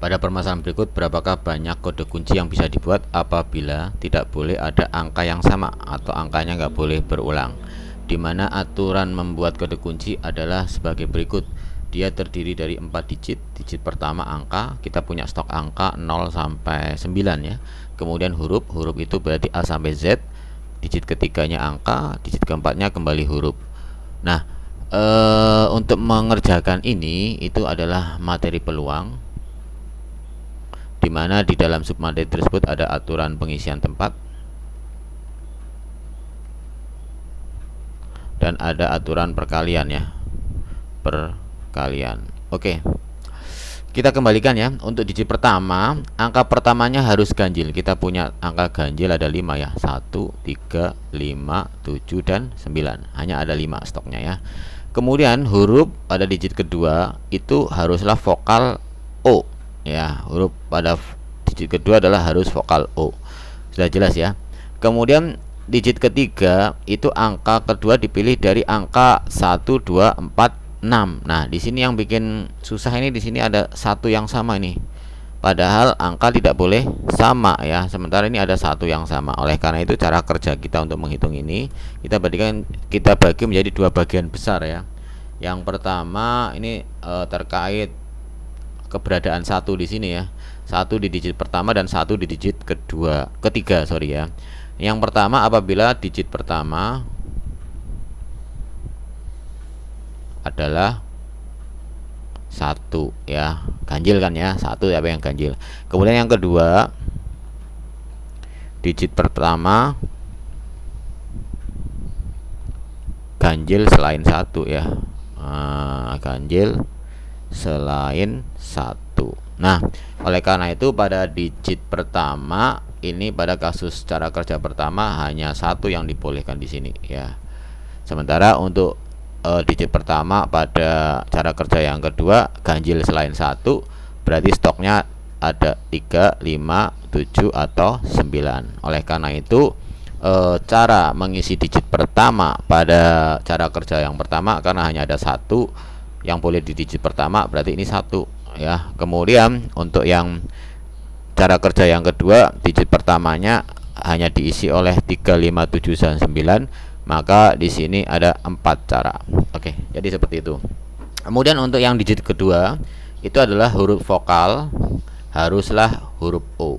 Pada permasalahan berikut, berapakah banyak kode kunci yang bisa dibuat apabila tidak boleh ada angka yang sama atau angkanya nggak boleh berulang? Di mana aturan membuat kode kunci adalah sebagai berikut. Dia terdiri dari 4 digit. Digit pertama angka, kita punya stok angka 0 sampai 9 ya. Kemudian huruf itu berarti A sampai Z. Digit ketiganya angka, digit keempatnya kembali huruf. Nah, untuk mengerjakan ini itu adalah materi peluang, dimana di dalam submateri tersebut ada aturan pengisian tempat dan ada aturan perkalian ya, perkalian. Oke, kita kembalikan ya. Untuk digit pertama, angka pertamanya harus ganjil. Kita punya angka ganjil ada 5 ya, 1, 3, 5, 7, dan 9. Hanya ada 5 stoknya ya. Kemudian huruf pada digit kedua itu haruslah vokal O ya, huruf pada digit kedua adalah harus vokal O. Sudah jelas ya. Kemudian digit ketiga itu angka kedua dipilih dari angka 1, 2, 4, 6. Nah, di sini yang bikin susah ini, di sini ada satu yang sama ini. Padahal angka tidak boleh sama ya. Sementara ini ada satu yang sama. Oleh karena itu cara kerja kita untuk menghitung ini kita bagi menjadi dua bagian besar ya. Yang pertama ini terkait keberadaan satu di sini ya, satu di digit pertama dan satu di digit ketiga sorry ya. Yang pertama apabila digit pertama adalah 1 ya, ganjil kan ya, 1 apa yang ganjil. Kemudian yang kedua digit pertama ganjil selain 1 ya, ganjil selain 1. Nah, oleh karena itu pada digit pertama ini, pada kasus cara kerja pertama hanya 1 yang dibolehkan di sini ya. Sementara untuk digit pertama pada cara kerja yang kedua ganjil selain 1, berarti stoknya ada 3, 5, 7 atau 9. Oleh karena itu cara mengisi digit pertama pada cara kerja yang pertama, karena hanya ada 1 yang boleh di digit pertama, berarti ini 1 ya. Kemudian untuk yang cara kerja yang kedua, digit pertamanya hanya diisi oleh 3, 5, 7, dan 9, maka di sini ada 4 cara. Oke, jadi seperti itu. Kemudian untuk yang digit kedua itu adalah huruf vokal haruslah huruf O.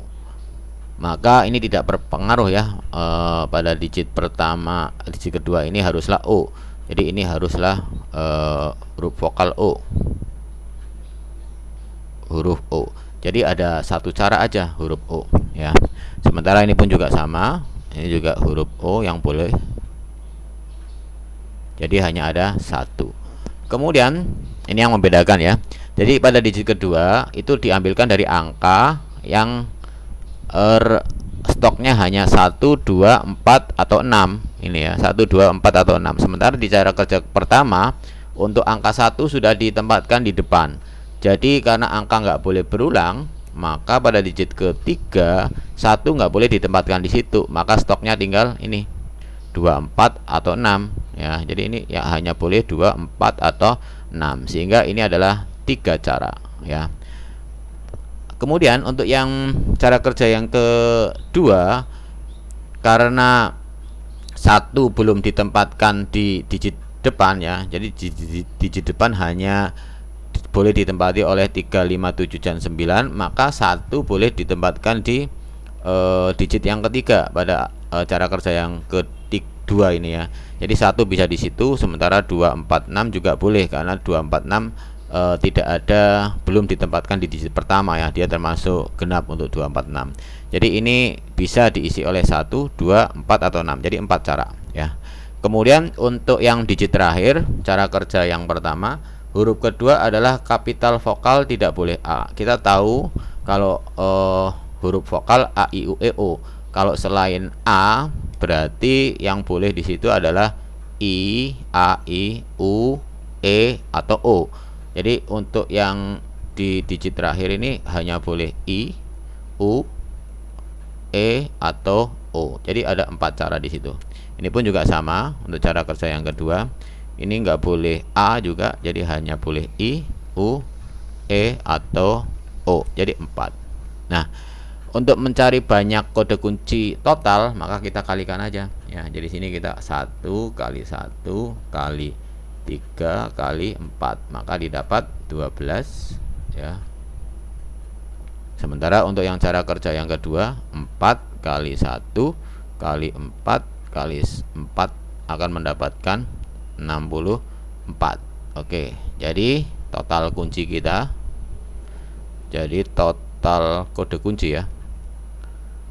Maka ini tidak berpengaruh ya, pada digit pertama, digit kedua ini haruslah O. Jadi ini haruslah huruf vokal O, huruf O. Jadi ada satu cara aja, huruf O ya. Sementara ini pun juga sama, ini juga huruf O yang boleh. Jadi hanya ada 1. Kemudian ini yang membedakan ya. Jadi pada digit kedua itu diambilkan dari angka yang stoknya hanya 1, 2, 4 atau 6 ini ya, 1, 2, 4 atau 6. Sementara di cara kerja pertama untuk angka 1 sudah ditempatkan di depan. Jadi karena angka nggak boleh berulang, maka pada digit ketiga 1 nggak boleh ditempatkan di situ, maka stoknya tinggal ini 2, 4 atau 6 ya. Jadi ini ya hanya boleh 2, 4 atau 6, sehingga ini adalah 3 cara ya. Kemudian untuk yang cara kerja yang kedua, karena 1 belum ditempatkan di digit depan ya, jadi digit depan hanya boleh ditempati oleh 3, 5, 7, dan 9, maka 1 boleh ditempatkan di digit yang ketiga pada cara kerja yang kedua ini ya. Jadi 1 bisa di situ, sementara 2, 4, 6 juga boleh, karena 2, 4, 6 tidak ada, belum ditempatkan di digit pertama ya, dia termasuk genap untuk 2, 4, 6. Jadi ini bisa diisi oleh 1, 2, 4 atau 6. Jadi 4 cara ya. Kemudian untuk yang digit terakhir, cara kerja yang pertama, huruf kedua adalah kapital vokal, tidak boleh A. Kita tahu kalau huruf vokal A, I, U, E, O. Kalau selain A berarti yang boleh di situ adalah I, A, I, U, E atau O. Jadi untuk yang di digit terakhir ini hanya boleh I, U, E atau O. Jadi ada 4 cara di situ. Ini pun juga sama untuk cara kerja yang kedua. Ini nggak boleh A juga, jadi hanya boleh I, U, E atau O, jadi 4. Nah, untuk mencari banyak kode kunci total, maka kita kalikan aja ya. Jadi sini kita 1 kali 1 kali 3 kali 4, maka didapat 12 ya. Sementara untuk yang cara kerja yang kedua, 4 kali 1 kali 4 kali 4 akan mendapatkan 64. Oke, jadi total kunci kita, jadi total kode kunci ya,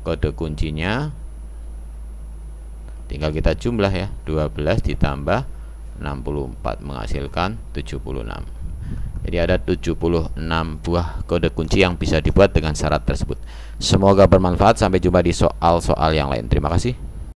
kode kuncinya tinggal kita jumlah ya, 12 ditambah 64 menghasilkan 76. Jadi ada 76 buah kode kunci yang bisa dibuat dengan syarat tersebut. Semoga bermanfaat. Sampai jumpa di soal-soal yang lain. Terima kasih.